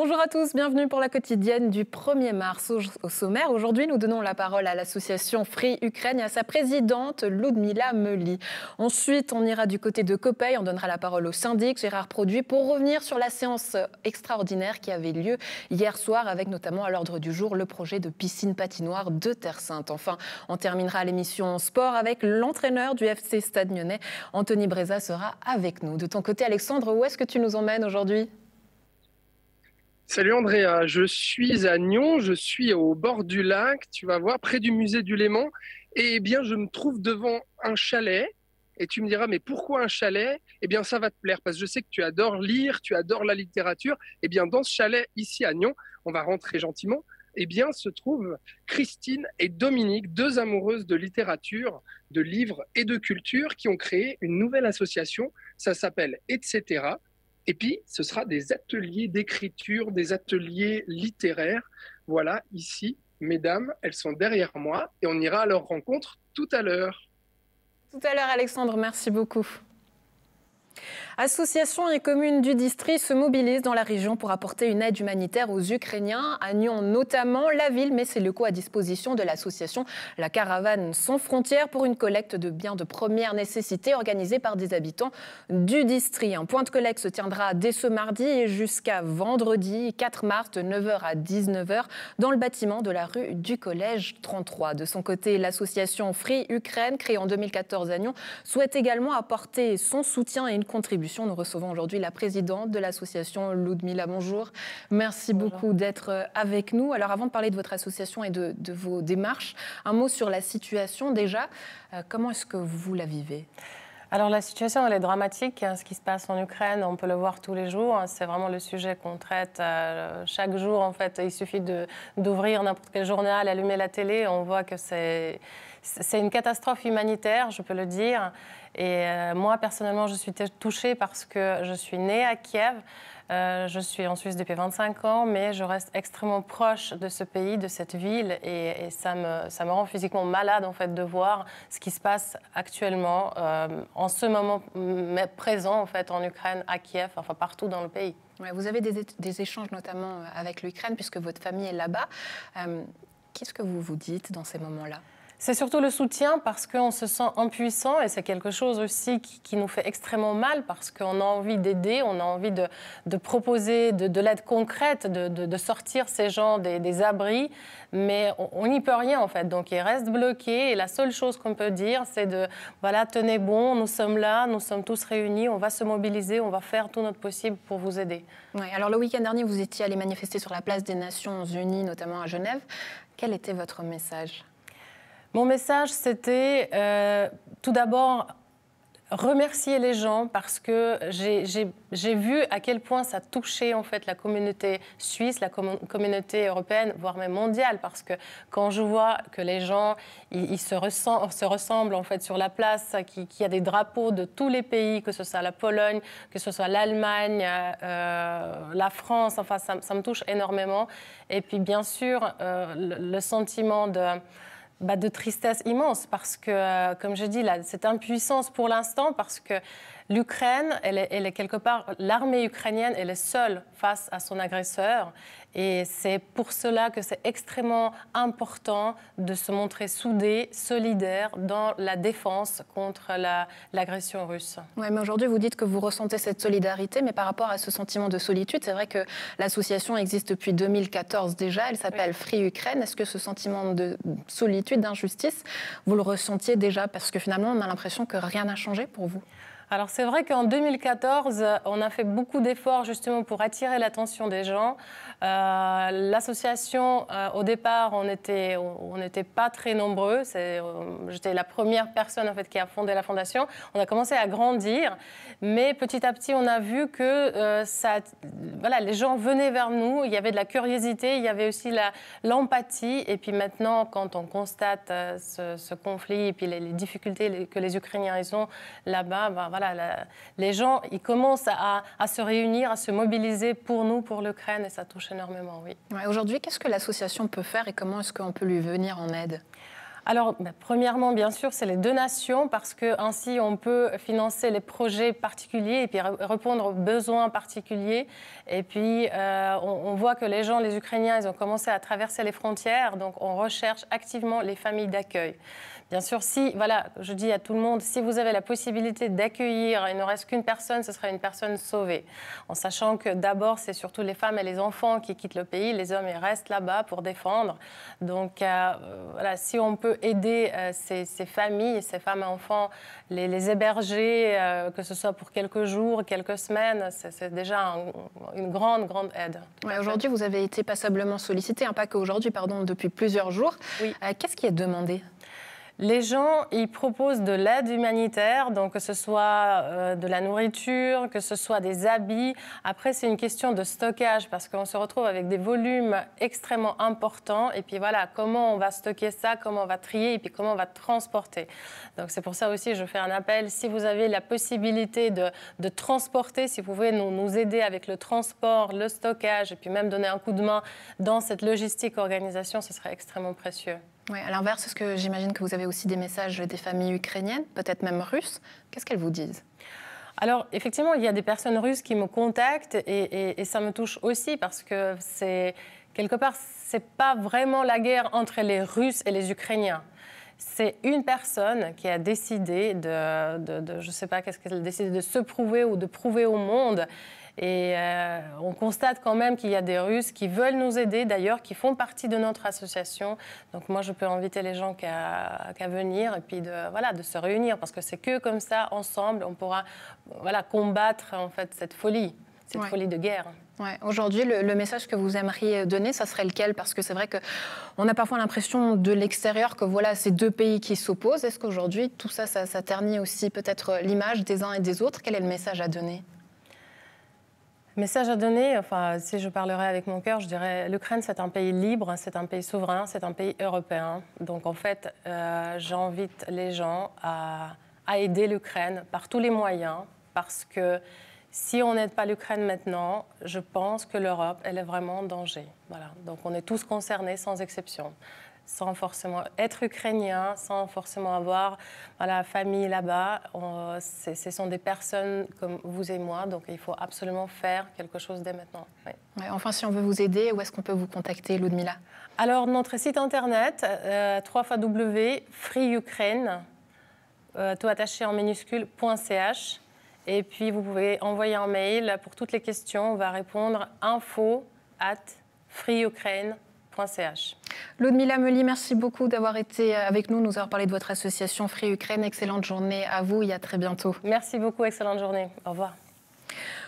Bonjour à tous, bienvenue pour la quotidienne du 1er mars. Au sommaire, aujourd'hui, nous donnons la parole à l'association Free Ukraine et à sa présidente Ludmila Meuly. Ensuite, on ira du côté de Copeil, on donnera la parole au syndic Gérard Produit pour revenir sur la séance extraordinaire qui avait lieu hier soir avec notamment à l'ordre du jour le projet de piscine patinoire de Terre Sainte. Enfin, on terminera l'émission sport avec l'entraîneur du FC Stade Lyonnais, Anthony Breza sera avec nous. De ton côté, Alexandre, où est-ce que tu nous emmènes aujourd'hui ? Salut Andrea, je suis à Nyon, je suis au bord du lac, tu vas voir, près du musée du Léman. Et bien, je me trouve devant un chalet. Et tu me diras, mais pourquoi un chalet? Eh bien, ça va te plaire, parce que je sais que tu adores lire, tu adores la littérature. Eh bien, dans ce chalet, ici à Nyon, on va rentrer gentiment, eh bien, se trouvent Christine et Dominique, deux amoureuses de littérature, de livres et de culture, qui ont créé une nouvelle association. Ça s'appelle Etc. Et puis, ce sera des ateliers d'écriture, des ateliers littéraires. Voilà, ici, mesdames, elles sont derrière moi et on ira à leur rencontre tout à l'heure. Tout à l'heure, Alexandre, merci beaucoup. Associations et communes du district se mobilisent dans la région pour apporter une aide humanitaire aux Ukrainiens. À Nyon notamment, la ville met ses locaux à disposition de l'association La Caravane Sans Frontières pour une collecte de biens de première nécessité organisée par des habitants du district. Un point de collecte se tiendra dès ce mardi et jusqu'à vendredi 4 mars de 9h à 19h dans le bâtiment de la rue du Collège 33. De son côté, l'association Free Ukraine, créée en 2014 à Nyon, souhaite également apporter son soutien et une contribution. Nous recevons aujourd'hui la présidente de l'association Ludmila. Bonjour. Merci beaucoup d'être avec nous. Alors avant de parler de votre association et de vos démarches, un mot sur la situation déjà. Comment est-ce que vous la vivez ? Alors la situation, elle est dramatique. Ce qui se passe en Ukraine, on peut le voir tous les jours. C'est vraiment le sujet qu'on traite chaque jour. En fait, il suffit d'ouvrir n'importe quel journal, allumer la télé. On voit que c'est une catastrophe humanitaire, je peux le dire. Et moi, personnellement, je suis touchée parce que je suis née à Kiev. Je suis en Suisse depuis 25 ans, mais je reste extrêmement proche de ce pays, de cette ville. Et ça me rend physiquement malade, en fait, de voir ce qui se passe actuellement, en ce moment présent, en fait, en Ukraine, à Kiev, enfin partout dans le pays. Ouais, vous avez des échanges notamment avec l'Ukraine, puisque votre famille est là-bas. Qu'est-ce que vous vous dites dans ces moments-là ? C'est surtout le soutien parce qu'on se sent impuissant et c'est quelque chose aussi qui nous fait extrêmement mal parce qu'on a envie d'aider, on a envie de proposer de l'aide concrète, de sortir ces gens des abris, mais on n'y peut rien en fait. Donc ils restent bloqués et la seule chose qu'on peut dire c'est voilà, tenez bon, nous sommes là, nous sommes tous réunis, on va se mobiliser, on va faire tout notre possible pour vous aider. Oui, alors le week-end dernier, vous étiez allé manifester sur la place des Nations Unies, notamment à Genève. Quel était votre message ? Mon message, c'était tout d'abord remercier les gens parce que j'ai vu à quel point ça touchait en fait la communauté suisse, la communauté européenne, voire même mondiale. Parce que quand je vois que les gens ils se ressemblent en fait sur la place, qu'il y a des drapeaux de tous les pays, que ce soit la Pologne, que ce soit l'Allemagne, la France, enfin ça me touche énormément. Et puis bien sûr le sentiment de tristesse immense parce que, comme je dis, cette impuissance pour l'instant, parce que l'Ukraine, elle est quelque part, l'armée ukrainienne, elle est seule face à son agresseur. Et c'est pour cela que c'est extrêmement important de se montrer soudé, solidaire dans la défense contre l'agression russe. Oui, mais aujourd'hui, vous dites que vous ressentez cette solidarité, mais par rapport à ce sentiment de solitude, c'est vrai que l'association existe depuis 2014 déjà, elle s'appelle Free Ukraine. Est-ce que ce sentiment de solitude, d'injustice, vous le ressentiez déjà? Parce que finalement, on a l'impression que rien n'a changé pour vous. Alors c'est vrai qu'en 2014, on a fait beaucoup d'efforts justement pour attirer l'attention des gens. L'association, au départ, on n'était pas très nombreux. J'étais la première personne en fait, qui a fondé la fondation. On a commencé à grandir, mais petit à petit, on a vu que voilà, les gens venaient vers nous. Il y avait de la curiosité, il y avait aussi l'empathie. Et puis maintenant, quand on constate ce conflit et puis les difficultés que les Ukrainiens ils ont là-bas, voilà, les gens ils commencent à se réunir, à se mobiliser pour nous, pour l'Ukraine, et ça touche énormément, oui. Ouais, aujourd'hui, qu'est-ce que l'association peut faire et comment est-ce qu'on peut lui venir en aide ? Alors, premièrement, bien sûr, c'est les donations parce qu'ainsi, on peut financer les projets particuliers et puis répondre aux besoins particuliers. Et puis, on voit que les gens, les Ukrainiens, ils ont commencé à traverser les frontières, donc on recherche activement les familles d'accueil. Bien sûr, si, voilà, je dis à tout le monde, si vous avez la possibilité d'accueillir, il ne reste qu'une personne, ce sera une personne sauvée. En sachant que d'abord, c'est surtout les femmes et les enfants qui quittent le pays, les hommes, ils restent là-bas pour défendre. Donc, voilà, si on peut aider ces familles, ces femmes et enfants, les héberger, que ce soit pour quelques jours, quelques semaines, c'est déjà une grande, grande aide. Ouais, aujourd'hui, vous avez été passablement sollicité, pas qu'aujourd'hui, pardon, depuis plusieurs jours. Oui. Qu'est-ce qui est demandé ? Les gens, ils proposent de l'aide humanitaire, donc que ce soit de la nourriture, que ce soit des habits. Après, c'est une question de stockage parce qu'on se retrouve avec des volumes extrêmement importants. Et puis voilà, comment on va stocker ça, comment on va trier et puis comment on va transporter. Donc c'est pour ça aussi, je fais un appel. Si vous avez la possibilité de transporter, si vous pouvez nous aider avec le transport, le stockage et puis même donner un coup de main dans cette logistique organisation, ce serait extrêmement précieux. Oui, à l'inverse, est-ce que j'imagine que vous avez aussi des messages des familles ukrainiennes, peut-être même russes. Qu'est-ce qu'elles vous disent ? Alors, effectivement, il y a des personnes russes qui me contactent et ça me touche aussi parce que c'est, quelque part, ce n'est pas vraiment la guerre entre les Russes et les Ukrainiens. C'est une personne qui a décidé je ne sais pas qu'est-ce qu'elle a décidé, de se prouver ou de prouver au monde. Et on constate quand même qu'il y a des Russes qui veulent nous aider, d'ailleurs, qui font partie de notre association. Donc moi, je peux inviter les gens qu'à venir et puis de se réunir, parce que c'est que comme ça, ensemble, on pourra combattre en fait cette folie folie de guerre. Ouais. Aujourd'hui, le message que vous aimeriez donner, ça serait lequel ? Parce que c'est vrai qu'on a parfois l'impression de l'extérieur que voilà, c'est deux pays qui s'opposent. Est-ce qu'aujourd'hui, tout ça, ça ternit aussi peut-être l'image des uns et des autres ? Quel est le message à donner ? Message à donner, enfin, si je parlerais avec mon cœur, je dirais l'Ukraine, c'est un pays libre, c'est un pays souverain, c'est un pays européen. Donc, en fait, j'invite les gens à aider l'Ukraine par tous les moyens, parce que si on n'aide pas l'Ukraine maintenant, je pense que l'Europe, elle est vraiment en danger. Voilà. Donc, on est tous concernés, sans exception. Sans forcément être ukrainien, sans forcément avoir famille là-bas. Ce sont des personnes comme vous et moi, donc il faut absolument faire quelque chose dès maintenant. Oui. Ouais, enfin, si on veut vous aider, où est-ce qu'on peut vous contacter, Ludmila ? Alors, notre site internet, www.freeukraine, tout attaché en minuscule.ch. Et puis, vous pouvez envoyer un mail pour toutes les questions. On va répondre info@freeukraine.ch. Ludmila Meuly, merci beaucoup d'avoir été avec nous, nous avoir parlé de votre association Free Ukraine. Excellente journée à vous et à très bientôt. Merci beaucoup, excellente journée. Au revoir.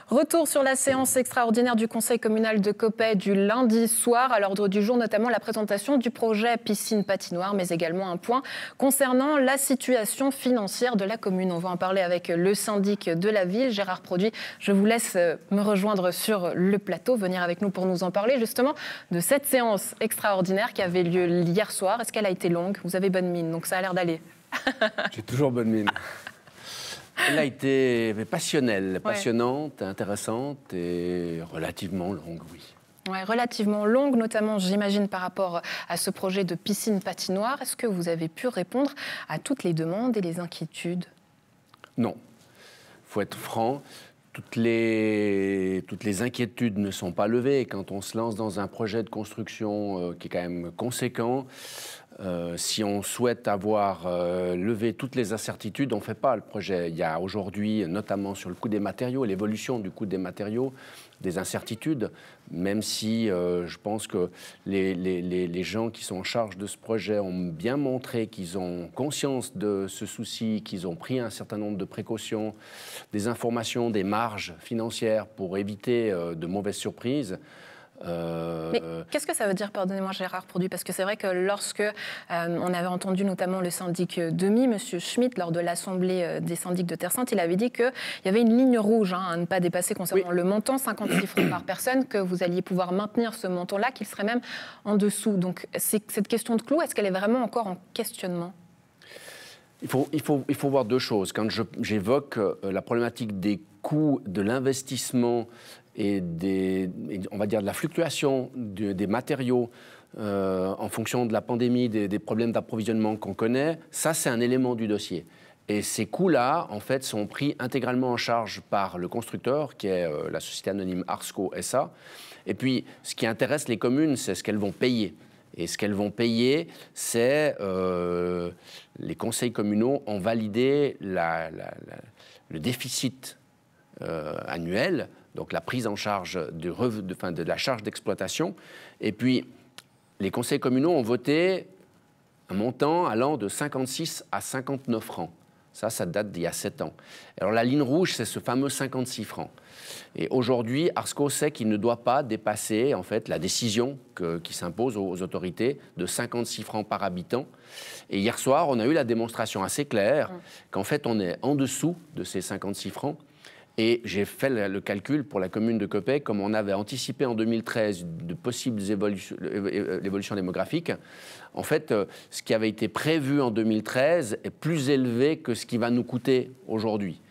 Retour sur la séance extraordinaire du Conseil communal de Coppet du lundi soir. À l'ordre du jour, notamment la présentation du projet piscine patinoire, mais également un point concernant la situation financière de la commune. On va en parler avec le syndic de la ville, Gérard Produit. Je vous laisse me rejoindre sur le plateau, venir avec nous pour nous en parler justement de cette séance extraordinaire qui avait lieu hier soir. Est-ce qu'elle a été longue ? Vous avez bonne mine, donc ça a l'air d'aller. J'ai toujours bonne mine. Elle a été passionnelle, passionnante, intéressante et relativement longue, oui. Ouais, relativement longue, notamment, j'imagine, par rapport à ce projet de piscine patinoire. Est-ce que vous avez pu répondre à toutes les demandes et les inquiétudes ? Non. Il faut être franc. Toutes les inquiétudes ne sont pas levées. Quand on se lance dans un projet de construction qui est quand même conséquent, si on souhaite avoir levé toutes les incertitudes, on ne fait pas le projet. Il y a aujourd'hui, notamment sur le coût des matériaux, l'évolution du coût des matériaux, des incertitudes, même si je pense que les gens qui sont en charge de ce projet ont bien montré qu'ils ont conscience de ce souci, qu'ils ont pris un certain nombre de précautions, des informations, des marges financières pour éviter de mauvaises surprises. Mais qu'est-ce que ça veut dire, pardonnez-moi Gérard Produit, parce que c'est vrai que lorsque on avait entendu notamment le syndic Demi, M. Schmitt, lors de l'Assemblée des syndics de Terre Sainte, il avait dit qu'il y avait une ligne rouge à ne pas dépasser concernant le montant, 56 francs par personne, que vous alliez pouvoir maintenir ce montant-là, qu'il serait même en dessous. Donc cette question de clou, est-ce qu'elle est vraiment encore en questionnement ? Il faut voir deux choses. Quand j'évoque la problématique des coûts de l'investissement et on va dire de la fluctuation des matériaux en fonction de la pandémie, des problèmes d'approvisionnement qu'on connaît, ça c'est un élément du dossier. Et ces coûts-là, en fait, sont pris intégralement en charge par le constructeur, qui est la société anonyme Arsco SA. Et puis, ce qui intéresse les communes, c'est ce qu'elles vont payer. Et ce qu'elles vont payer, c'est les conseils communaux ont validé le déficit annuel, donc la prise en charge de la charge d'exploitation. Et puis, les conseils communaux ont voté un montant allant de 56 à 59 francs. Ça date d'il y a 7 ans. Alors la ligne rouge, c'est ce fameux 56 francs. Et aujourd'hui, Arsco sait qu'il ne doit pas dépasser en fait, la décision qui s'impose aux autorités de 56 francs par habitant. Et hier soir, on a eu la démonstration assez claire qu'en fait, on est en dessous de ces 56 francs. Et j'ai fait le calcul pour la commune de Coppet, comme on avait anticipé en 2013 de possibles évolutions démographiques. En fait, ce qui avait été prévu en 2013 est plus élevé que ce qui va nous coûter aujourd'hui.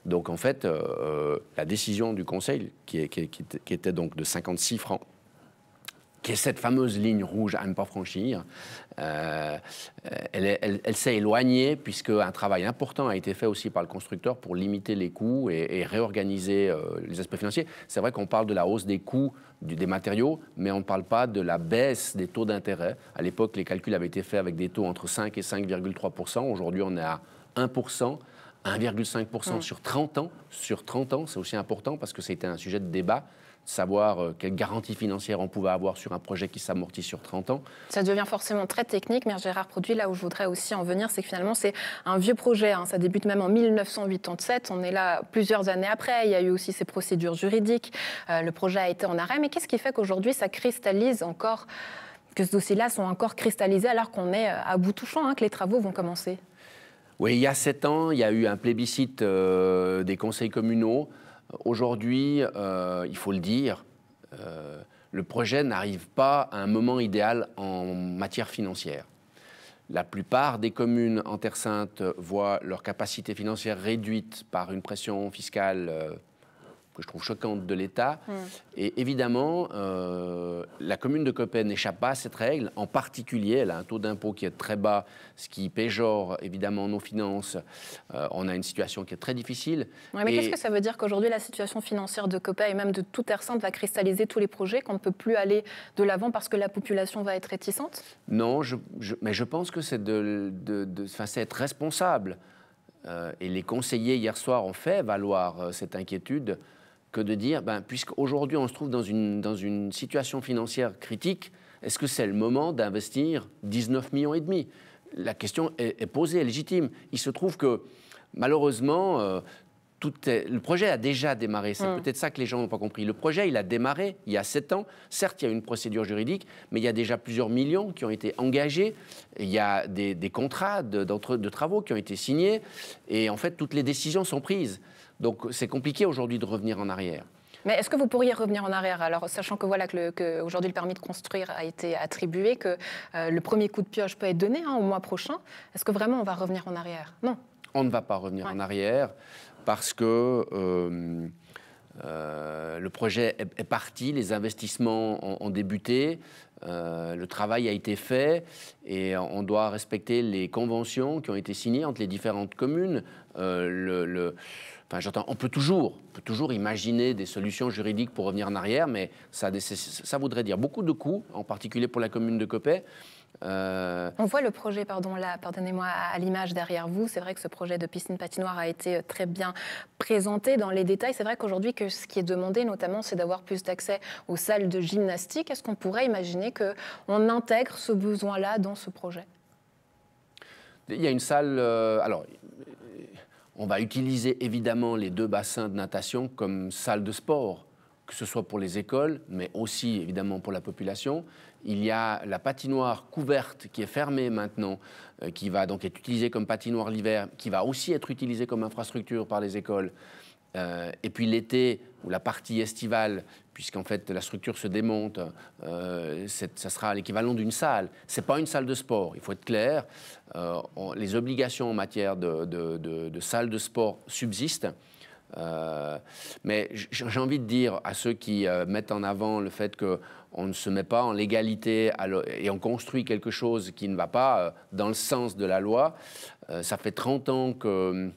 Donc, en fait, la décision du Conseil, qui était donc de 56 francs, qui est cette fameuse ligne rouge à ne pas franchir, elle s'est éloignée puisque un travail important a été fait aussi par le constructeur pour limiter les coûts et réorganiser les aspects financiers. C'est vrai qu'on parle de la hausse des coûts des matériaux, mais on ne parle pas de la baisse des taux d'intérêt. À l'époque, les calculs avaient été faits avec des taux entre 5 et 5,3%. Aujourd'hui, on est à 1%. 1,5% sur 30 ans. Sur 30 ans, c'est aussi important parce que c'était un sujet de débat, savoir quelle garantie financière on pouvait avoir sur un projet qui s'amortit sur 30 ans. Ça devient forcément très technique, mais Gérard Produit, là où je voudrais aussi en venir, c'est que finalement, c'est un vieux projet. Hein. Ça débute même en 1987. On est là plusieurs années après. Il y a eu aussi ces procédures juridiques. Le projet a été en arrêt. Mais qu'est-ce qui fait qu'aujourd'hui, ça cristallise encore, que ce dossier-là sont encore cristallisés alors qu'on est à bout touchant, hein, que les travaux vont commencer? Oui, il y a 7 ans, il y a eu un plébiscite des conseils communaux. Aujourd'hui, il faut le dire, le projet n'arrive pas à un moment idéal en matière financière. La plupart des communes en Terre Sainte voient leur capacité financière réduite par une pression fiscale que je trouve choquante de l'État. Et évidemment, la commune de Coppet n'échappe pas à cette règle. En particulier, elle a un taux d'impôt qui est très bas, ce qui péjore évidemment nos finances. On a une situation qui est très difficile. Ouais, mais qu'est-ce que ça veut dire qu'aujourd'hui, la situation financière de Coppet et même de toute Terre Sainte va cristalliser tous les projets, qu'on ne peut plus aller de l'avant parce que la population va être réticente? Non, mais je pense que c'est c'est être responsable. Et les conseillers, hier soir, ont fait valoir cette inquiétude que de dire, puisqu'aujourd'hui on se trouve dans une situation financière critique, est-ce que c'est le moment d'investir 19,5 millions? La question est posée, est légitime. Il se trouve que, malheureusement, le projet a déjà démarré. C'est peut-être ça que les gens n'ont pas compris. Le projet, il a démarré il y a 7 ans. Certes, il y a une procédure juridique, mais il y a déjà plusieurs millions qui ont été engagés. Il y a des contrats de travaux qui ont été signés. Et en fait, toutes les décisions sont prises. Donc, c'est compliqué aujourd'hui de revenir en arrière. Mais est-ce que vous pourriez revenir en arrière, alors, sachant que voilà qu'aujourd'hui le permis de construire a été attribué, que le premier coup de pioche peut être donné au mois prochain, est-ce que vraiment on va revenir en arrière? Non. On ne va pas revenir en arrière parce que le projet est parti, les investissements ont débuté, le travail a été fait et on doit respecter les conventions qui ont été signées entre les différentes communes. On peut toujours imaginer des solutions juridiques pour revenir en arrière, mais ça voudrait dire beaucoup de coûts, en particulier pour la commune de Coppet. On voit le projet, pardonnez-moi, à l'image derrière vous. C'est vrai que ce projet de piscine patinoire a été très bien présenté dans les détails. C'est vrai qu'aujourd'hui, ce qui est demandé notamment, c'est d'avoir plus d'accès aux salles de gymnastique. Est-ce qu'on pourrait imaginer qu'on intègre ce besoin-là dans ce projet? Il y a une salle... on va utiliser évidemment les 2 bassins de natation comme salle de sport, que ce soit pour les écoles, mais aussi évidemment pour la population. Il y a la patinoire couverte qui est fermée maintenant, qui va donc être utilisée comme patinoire l'hiver, qui va aussi être utilisée comme infrastructure par les écoles. Et puis l'été, ou la partie estivale, puisqu'en fait la structure se démonte, ça sera l'équivalent d'une salle. Ce n'est pas une salle de sport, il faut être clair. Les obligations en matière de salle de sport subsistent. Mais j'ai envie de dire à ceux qui mettent en avant le fait qu'on ne se met pas en légalité et on construit quelque chose qui ne va pas dans le sens de la loi. Ça fait 30 ans que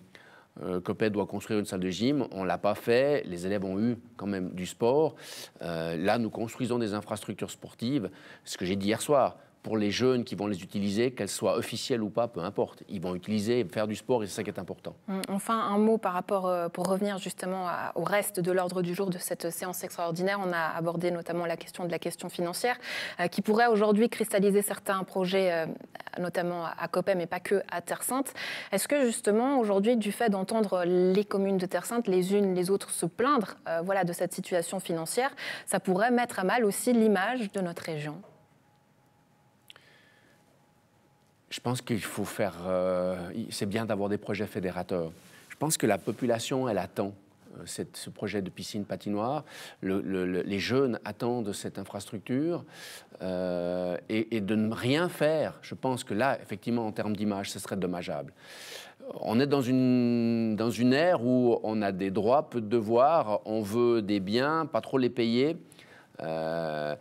Coppet doit construire une salle de gym, on ne l'a pas fait, les élèves ont eu quand même du sport. Là, nous construisons des infrastructures sportives, ce que j'ai dit hier soir. Pour les jeunes qui vont les utiliser, qu'elles soient officielles ou pas, peu importe. Ils vont utiliser, faire du sport et c'est ça qui est important. Enfin, un mot par rapport, pour revenir justement au reste de l'ordre du jour de cette séance extraordinaire. On a abordé notamment la question financière qui pourrait aujourd'hui cristalliser certains projets, notamment à Coppet, mais pas que à Terre Sainte. Est-ce que justement, aujourd'hui, du fait d'entendre les communes de Terre Sainte, les unes les autres se plaindre voilà, de cette situation financière, ça pourrait mettre à mal aussi l'image de notre région ? Je pense qu'il faut faire... c'est bien d'avoir des projets fédérateurs. Je pense que la population, elle attend ce projet de piscine patinoire. Les jeunes attendent cette infrastructure et de ne rien faire. Je pense que là, effectivement, en termes d'image, ce serait dommageable. On est dans une ère où on a des droits, peu de devoirs, on veut des biens, pas trop les payer. La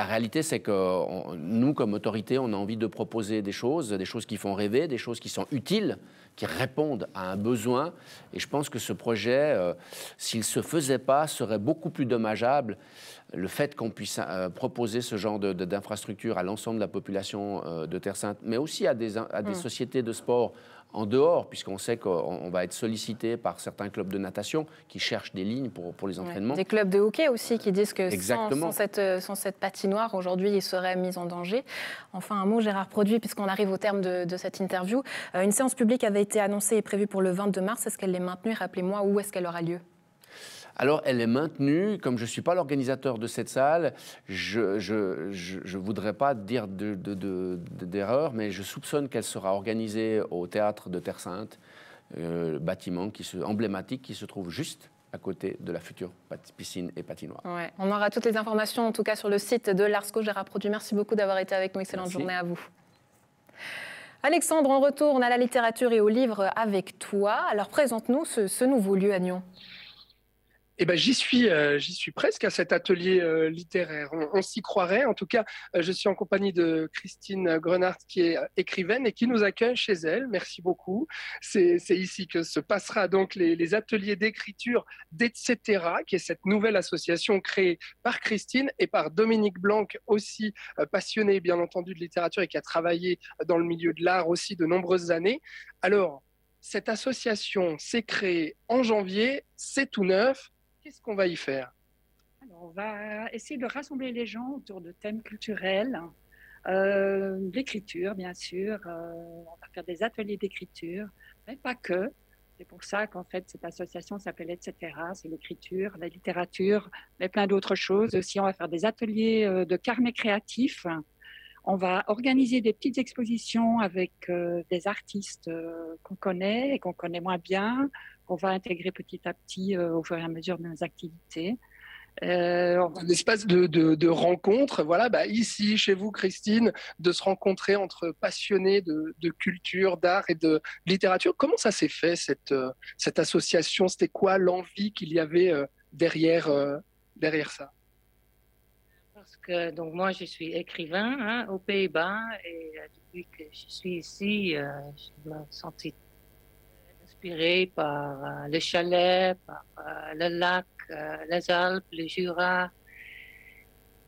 réalité, c'est que nous, comme autorité, on a envie de proposer des choses qui font rêver, des choses qui sont utiles, qui répondent à un besoin. Et je pense que ce projet, s'il ne se faisait pas, serait beaucoup plus dommageable. Le fait qu'on puisse proposer ce genre d'infrastructure à l'ensemble de la population de Terre Sainte, mais aussi à des sociétés de sport en dehors, puisqu'on sait qu'on va être sollicité par certains clubs de natation qui cherchent des lignes pour les entraînements. Des clubs de hockey aussi qui disent que sans cette patinoire, aujourd'hui, ils seraient mis en danger. Enfin, un mot, Gérard Produit, puisqu'on arrive au terme de cette interview. Une séance publique avait été annoncée et prévue pour le 22 mars. Est-ce qu'elle est maintenue? Rappelez-moi, où est-ce qu'elle aura lieu? Alors, elle est maintenue. Comme je ne suis pas l'organisateur de cette salle, je ne voudrais pas dire d'erreur, mais je soupçonne qu'elle sera organisée au théâtre de Terre Sainte, bâtiment emblématique qui se trouve juste à côté de la future piscine et patinoire. Ouais. On aura toutes les informations, en tout cas, sur le site de l'ARSCO. Gérard Produit, merci beaucoup d'avoir été avec nous. Excellente journée à vous. Alexandre, on retourne à la littérature et au livre avec toi. Alors, présente-nous ce nouveau lieu à Nyon. Eh ben, j'y suis presque à cet atelier littéraire. On s'y croirait. En tout cas, je suis en compagnie de Christine Grenard, qui est écrivaine et qui nous accueille chez elle. Merci beaucoup. C'est ici que se passera donc les ateliers d'écriture d'Etc., qui est cette nouvelle association créée par Christine et par Dominique Blanc, aussi passionné, bien entendu, de littérature et qui a travaillé dans le milieu de l'art aussi de nombreuses années. Alors, cette association s'est créée en janvier, c'est tout neuf. Qu'est-ce qu'on va y faire? Alors, on va essayer de rassembler les gens autour de thèmes culturels, l'écriture, bien sûr. On va faire des ateliers d'écriture, mais pas que. C'est pour ça qu'en fait, cette association s'appelle Etc. C'est l'écriture, la littérature, mais plein d'autres choses. Aussi, on va faire des ateliers de carnet créatif. On va organiser des petites expositions avec des artistes qu'on connaît et qu'on connaît moins bien, qu'on va intégrer petit à petit au fur et à mesure de nos activités. Un espace de rencontre, voilà, ici, chez vous, Christine, de se rencontrer entre passionnés de culture, d'art et de littérature. Comment ça s'est fait, cette association? C'était quoi l'envie qu'il y avait derrière ça? Parce que donc moi je suis écrivain aux Pays-Bas et depuis que je suis ici, je me sentais inspirée par le chalet, par le lac, les Alpes, le Jura.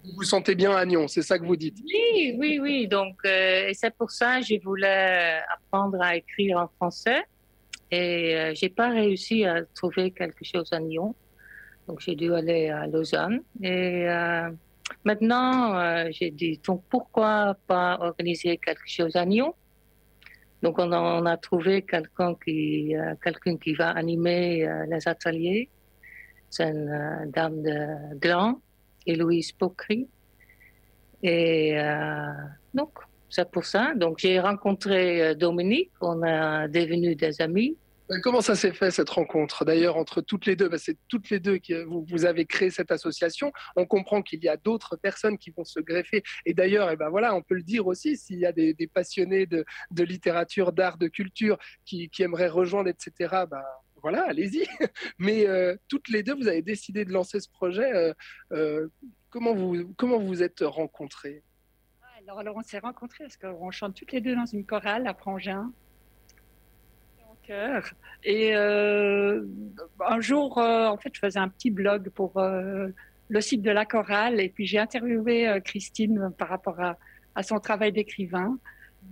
Vous vous sentez bien à Nyon, c'est ça que vous dites? Oui. Donc et c'est pour ça que je voulais apprendre à écrire en français et j'ai pas réussi à trouver quelque chose à Nyon. Donc j'ai dû aller à Lausanne et maintenant, j'ai dit, donc pourquoi pas organiser quelque chose à Nyon? Donc on a trouvé quelqu'un qui va animer les ateliers. C'est une dame de Gland, Héloïse Pocry. Et donc, c'est pour ça. Donc j'ai rencontré Dominique, on est devenus des amis. Comment ça s'est fait, cette rencontre, d'ailleurs, entre toutes les deux? C'est toutes les deux que vous avez créé cette association. On comprend qu'il y a d'autres personnes qui vont se greffer. Et d'ailleurs, voilà, on peut le dire aussi, s'il y a des passionnés de littérature, d'art, de culture qui aimeraient rejoindre, etc., voilà, allez-y. Mais toutes les deux, vous avez décidé de lancer ce projet. Comment vous êtes rencontrés? Alors, on s'est rencontrés parce qu'on chante toutes les deux dans une chorale à Prangin, en chœur. Et un jour, en fait, je faisais un petit blog pour le site de la chorale, et puis j'ai interviewé Christine par rapport à son travail d'écrivain.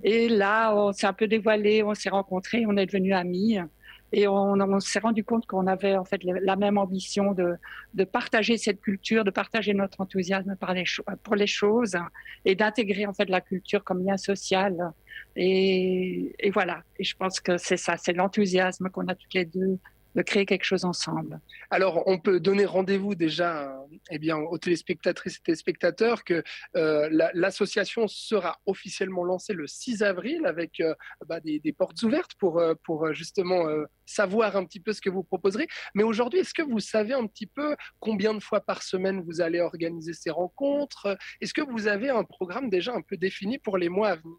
Et là, on s'est un peu dévoilé, on s'est rencontrés, on est devenus amis. Et on s'est rendu compte qu'on avait en fait la même ambition de partager cette culture, de partager notre enthousiasme pour les choses et d'intégrer en fait la culture comme lien social. Et voilà. Et je pense que c'est ça, c'est l'enthousiasme qu'on a toutes les deux de créer quelque chose ensemble. Alors, on peut donner rendez-vous déjà aux téléspectatrices et téléspectateurs que l'association sera officiellement lancée le 6 avril avec des portes ouvertes pour justement savoir un petit peu ce que vous proposerez. Mais aujourd'hui, est-ce que vous savez un petit peu combien de fois par semaine vous allez organiser ces rencontres? Est-ce que vous avez un programme déjà un peu défini pour les mois à venir?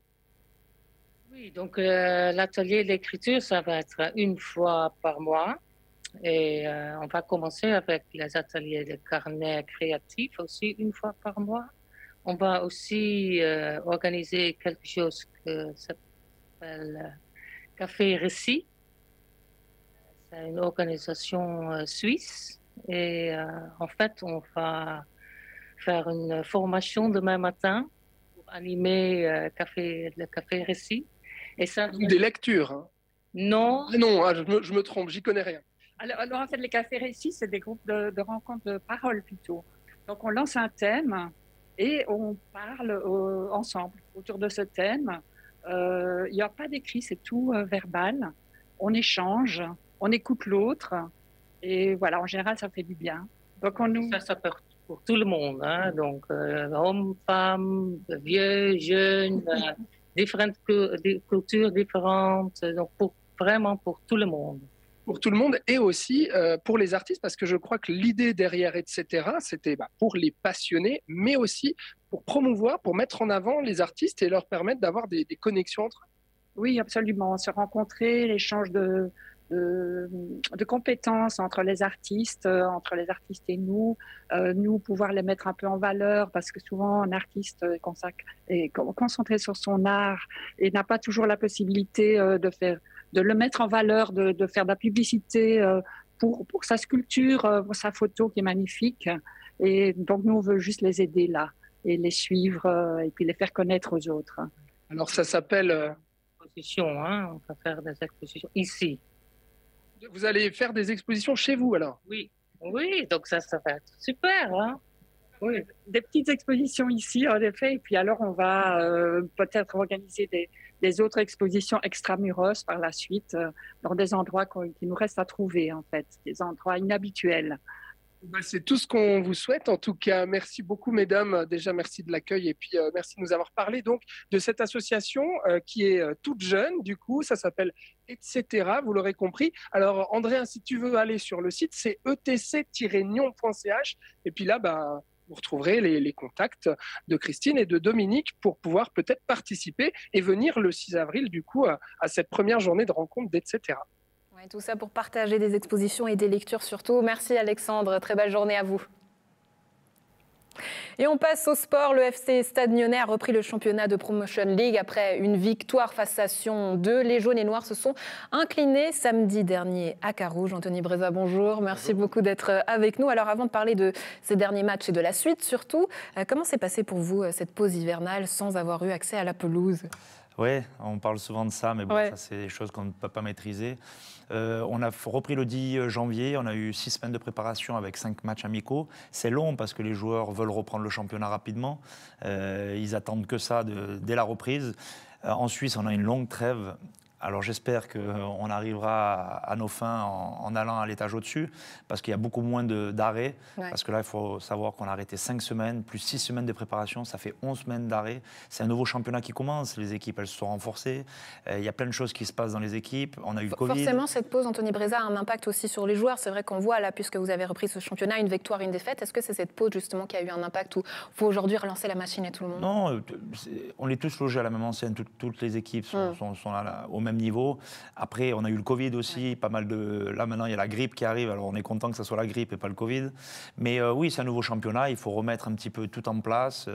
Oui, donc l'atelier d'écriture, ça va être une fois par mois. Et on va commencer avec les ateliers de carnet créatif aussi une fois par mois. On va aussi organiser quelque chose qui s'appelle Café Récit. C'est une organisation suisse. Et en fait, on va faire une formation demain matin pour animer le Café Récit. Et ça, des lectures, hein. Non. Non, je me trompe, j'y connais rien. Alors, en fait, les cafés récits, c'est des groupes de rencontres de parole plutôt. Donc, on lance un thème et on parle ensemble autour de ce thème. Il n'y a pas d'écrit, c'est tout verbal. On échange, on écoute l'autre. Et voilà, en général, ça fait du bien. Donc, Ça peut pour tout le monde, hein? Donc hommes, femmes, vieux, jeunes, différentes cultures différentes, donc vraiment pour tout le monde. Pour tout le monde et aussi pour les artistes, parce que je crois que l'idée derrière, etc., c'était pour les passionnés, mais aussi pour promouvoir, pour mettre en avant les artistes et leur permettre d'avoir des connexions entre eux. Oui, absolument. Se rencontrer, l'échange de compétences entre les artistes et nous, nous pouvoir les mettre un peu en valeur, parce que souvent un artiste est concentré sur son art et n'a pas toujours la possibilité de le mettre en valeur, de faire de la publicité pour sa sculpture, pour sa photo qui est magnifique. Et donc nous, on veut juste les aider là et les suivre et puis les faire connaître aux autres. Alors ça s'appelle... On va faire des expositions ici. Vous allez faire des expositions chez vous alors? Oui, donc ça va être super. Hein? Oui, des petites expositions ici, en effet. Et puis alors, on va peut-être organiser des autres expositions extramuros par la suite, dans des endroits qui nous restent à trouver, en fait, des endroits inhabituels. C'est tout ce qu'on vous souhaite. En tout cas, merci beaucoup, mesdames. Déjà, merci de l'accueil et puis merci de nous avoir parlé donc de cette association qui est toute jeune. Du coup, ça s'appelle Etc. Vous l'aurez compris. Alors, Andrea, si tu veux aller sur le site, c'est etc-nion.ch. Et puis là, vous retrouverez les contacts de Christine et de Dominique pour pouvoir peut-être participer et venir le 6 avril, du coup, à cette première journée de rencontre d'Etc. Ouais, tout ça pour partager des expositions et des lectures surtout. Merci Alexandre, très belle journée à vous. Et on passe au sport. Le FC Stade Lyonnais a repris le championnat de Promotion League après une victoire face à Sion 2. Les jaunes et noirs se sont inclinés samedi dernier à Carouge. Anthony Breza, bonjour. Merci beaucoup d'être avec nous. Alors avant de parler de ces derniers matchs et de la suite surtout, comment s'est passée pour vous cette pause hivernale sans avoir eu accès à la pelouse ? Oui, on parle souvent de ça, mais bon, ça c'est des choses qu'on ne peut pas maîtriser. On a repris le 10 janvier, on a eu 6 semaines de préparation avec 5 matchs amicaux. C'est long parce que les joueurs veulent reprendre le championnat rapidement. Ils attendent que ça dès la reprise. En Suisse, on a une longue trêve. Alors j'espère qu'on arrivera à nos fins en allant à l'étage au-dessus, parce qu'il y a beaucoup moins d'arrêts. Ouais. Parce que là, il faut savoir qu'on a arrêté 5 semaines, plus 6 semaines de préparation, ça fait 11 semaines d'arrêt. C'est un nouveau championnat qui commence, les équipes, elles se sont renforcées. Il y a plein de choses qui se passent dans les équipes. On a eu le Covid. Forcément, cette pause, Anthony Breza, a un impact aussi sur les joueurs. C'est vrai qu'on voit, là, puisque vous avez repris ce championnat, une victoire, une défaite. Est-ce que c'est cette pause, justement, qui a eu un impact où il faut aujourd'hui relancer la machine et tout le monde ? Non, on est tous logés à la même enseigne. Toutes les équipes sont là, au même même niveau. Après, on a eu le Covid aussi, pas mal de... Là, maintenant, il y a la grippe qui arrive, alors on est content que ce soit la grippe et pas le Covid. Mais oui, c'est un nouveau championnat, il faut remettre un petit peu tout en place,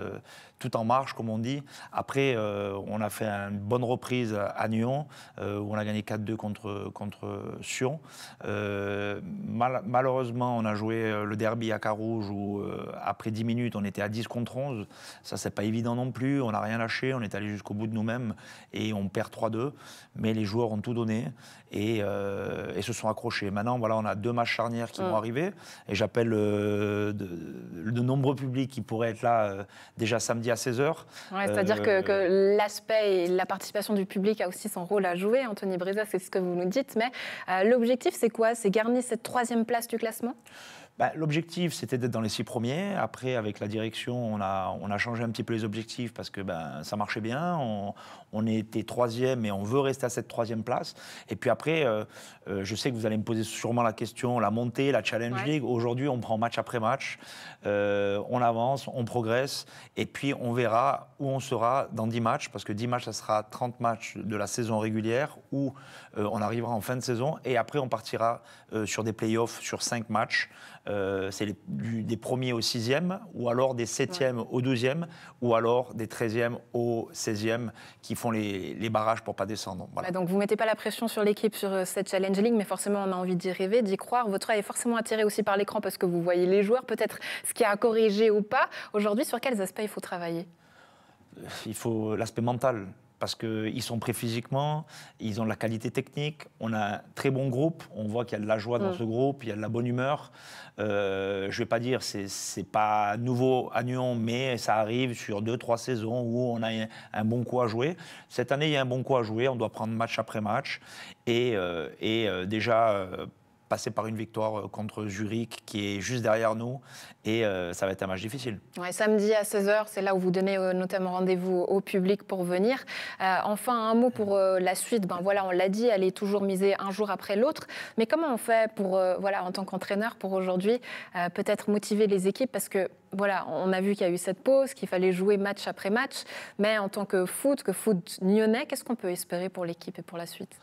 tout en marche, comme on dit. Après, on a fait une bonne reprise à Nyon, où on a gagné 4-2 contre Sion. Malheureusement, on a joué le derby à Carouge, où après 10 minutes, on était à 10 contre 11. Ça, c'est pas évident non plus, on n'a rien lâché, on est allé jusqu'au bout de nous-mêmes et on perd 3-2. Mais les joueurs ont tout donné et se sont accrochés. Maintenant, voilà, on a 2 matchs charnières qui vont arriver et j'appelle de nombreux publics qui pourraient être là déjà samedi à 16h. Ouais, c'est-à-dire que l'aspect et la participation du public a aussi son rôle à jouer. Anthony Breza, c'est ce que vous nous dites. Mais l'objectif, c'est quoi? C'est garnir cette 3e place du classement? L'objectif, c'était d'être dans les 6 premiers. Après, avec la direction, on a changé un petit peu les objectifs parce que ça marchait bien. On était 3e et on veut rester à cette 3e place. Et puis après, je sais que vous allez me poser sûrement la question, la montée, la Challenge League. Aujourd'hui, on prend match après match. On avance, on progresse. Et puis, on verra où on sera dans 10 matchs. Parce que 10 matchs, ça sera 30 matchs de la saison régulière où on arrivera en fin de saison. Et après, on partira sur des playoffs sur 5 matchs. C'est des premiers au 6e, ou alors des 7e au 12e, ou alors des 13e au 16e qui font les barrages pour ne pas descendre. Voilà. Donc vous ne mettez pas la pression sur l'équipe sur cette Challenge League, mais forcément on a envie d'y rêver, d'y croire. Votre œil est forcément attiré aussi par l'écran parce que vous voyez les joueurs, peut-être ce qui a à corriger ou pas. Aujourd'hui, sur quels aspects il faut travailler? Il faut l'aspect mental. Parce qu'ils sont prêts physiquement, ils ont de la qualité technique, on a un très bon groupe, on voit qu'il y a de la joie dans ce groupe, il y a de la bonne humeur. Je ne vais pas dire que c'est pas nouveau à Nyon, mais ça arrive sur 2-3 saisons où on a un bon coup à jouer. Cette année, il y a un bon coup à jouer, on doit prendre match après match et déjà passer par une victoire contre Zurich qui est juste derrière nous et ça va être un match difficile. Ouais, samedi à 16h, c'est là où vous donnez notamment rendez-vous au public pour venir. Enfin, un mot pour la suite. Voilà, on l'a dit, elle est toujours misée un jour après l'autre. Mais comment on fait pour, en tant qu'entraîneur, pour aujourd'hui, peut-être motiver les équipes? Parce que voilà, on a vu qu'il y a eu cette pause, qu'il fallait jouer match après match. Mais en tant que foot nyonnais, qu'est-ce qu'on peut espérer pour l'équipe et pour la suite?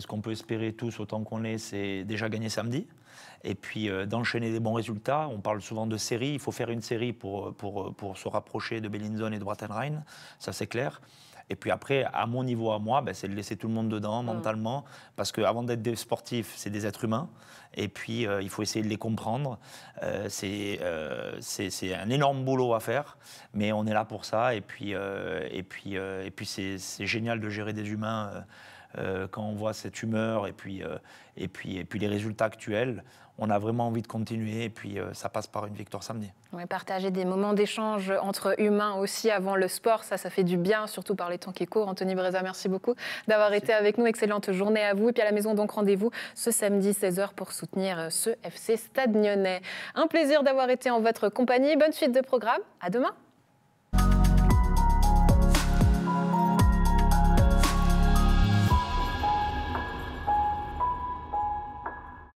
Ce qu'on peut espérer tous autant qu'on est, c'est déjà gagner samedi. Et puis d'enchaîner des bons résultats. On parle souvent de série. Il faut faire une série pour se rapprocher de Bellinzone et de Brattenrein. Ça, c'est clair. Et puis après, à mon niveau, à moi, c'est de laisser tout le monde dedans, mentalement. Parce qu'avant d'être des sportifs, c'est des êtres humains. Et puis, il faut essayer de les comprendre. C'est un énorme boulot à faire. Mais on est là pour ça. Et puis c'est génial de gérer des humains quand on voit cette humeur et puis les résultats actuels. On a vraiment envie de continuer et puis ça passe par une victoire samedi. Ouais, partager des moments d'échange entre humains aussi avant le sport, ça fait du bien, surtout par les temps qui courent. Anthony Breza, merci beaucoup d'avoir été avec nous. Excellente journée à vous. Et puis à la maison, donc rendez-vous ce samedi 16h pour soutenir ce FC Stade Nyonnais. Un plaisir d'avoir été en votre compagnie. Bonne suite de programme. À demain.